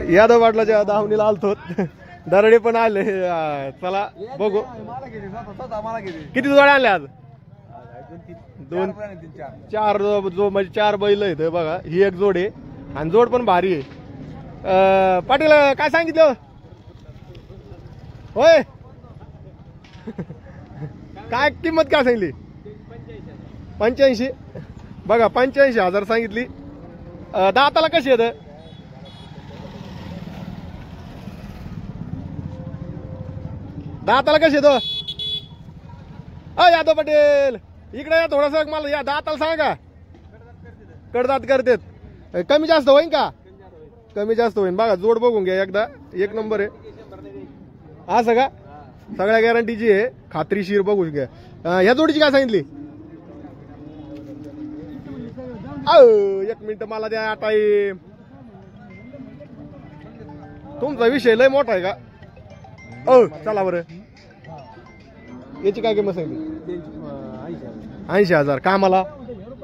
यादव पाटलाच्या धावणीला आलतो दरडे पण आले चला बघू किती जोड्या आणल्या आज दोन चार जो म्हणजे 4 बैल आहेत बघा ही एक जोड आहे आणि जोड पण भारी आहे पाटील काय सांगितलं होय काय किंमत काय सांगितली 85 बघा 85,000 सांगितली दाताला कशी येत दाताला कशी येतो यादव पटेल इकडे या थोडस मला या दाताला सांगा कडदात करतेत कमी जास्त होईन का कमी जास्त होईन बघा जोड बघून घ्या एकदा एक नंबर आहे असं का सगळ्या गॅरंटीची आहे खात्रीशीर बघून घ्या ह्या जोडीची काय सांगितली एक मिनिट मला द्या टाईम तुमचा विषय लय मोठा आहे का चला बरं याची काय किंमत सांगितली 80,000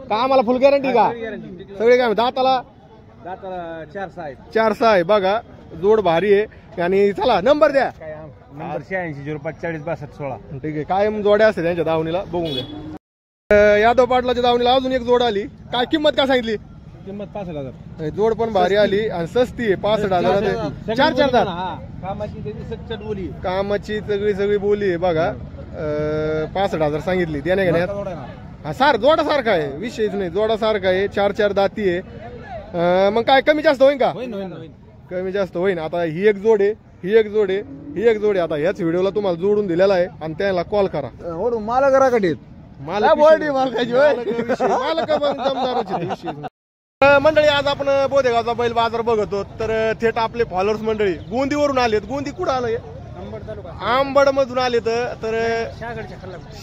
कामाला फुल गॅरंटी का सगळे काय दाताला 4 आहे बघा जोड भारी आहे आणि चला नंबर द्या नंबर 8605406216 ठीक आहे कायम जोड्या असते त्यांच्या दावणीला बघून घ्या यादव पाटलाच्या दावणीला अजून एक जोड आली काय किंमत काय सांगितली किंमत 65,000 जोड पण भारी आली आणि सस्ती आहे 65,000 4 दात कामाची सगळी बोली आहे बघा 65,000 सांगितली त्याने घेण्यात हा जोडा सारखा आहे विषयच नाही जोडा सारखा आहे 4 दाती आहे मग काय कमी जास्त होईल का कमी जास्त होईल आता ही एक जोड आहे ही एक जोड आहे आता ह्याच व्हिडिओला तुम्हाला जोडून दिलेला आहे आणि त्याला कॉल करा मला घराकडे मंडळी आज आपण बोधेगावचा बैल बाजार बघतो तर थेट आपले फॉलोअर्स मंडळी गोंदीवरून आलेत गोंदी कुठं आलंय आंबड मधून आले तर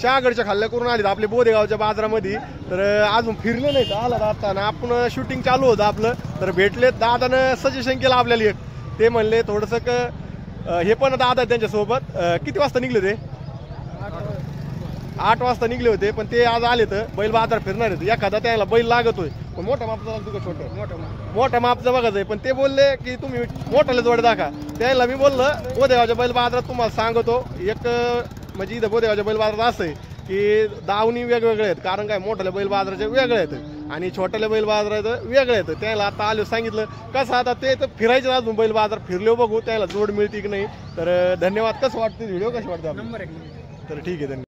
शहागडच्या खाल्ल्या करून आले आपले बोधेगावच्या बाजारामध्ये तर अजून फिरले नाही आला आता आपण शूटिंग चालू होतं आपलं तर भेटले दादानं सजेशन केलं आपल्याला एक ते म्हणले थोडस हे पण दादा त्यांच्या सोबत किती वाजता निघले ते 8 वाजता निघले होते पण ते आज आले तर बैल बाजार फिरणार आहेत एखादा त्याला बैल लागतोय पण मोठ्या मापचा लागतो का मोठ्या मापचा बघायचं आहे पण ते बोलले की तुम्ही मोठ्याला जोड दाखवा त्याला मी बोललं बोधेगावच्या बैल बाजारात तुम्हाला सांगतो एक म्हणजे इथं बोधेगावच्या बैल बाजारात असं आहे की दावणी वेगवेगळे आहेत कारण काय मोठ्याला बैल बाजाराचे वेगळे आहेत आणि छोट्याला बैल बाजारात वेगळे आहेत त्याला आता आलो सांगितलं कसं आता ते तर फिरायचं अजून बैल बाजार फिरलो बघू त्याला जोड मिळते की नाही तर धन्यवाद कसं वाटतं व्हिडिओ कसं वाटतं तर ठीक आहे धन्यवाद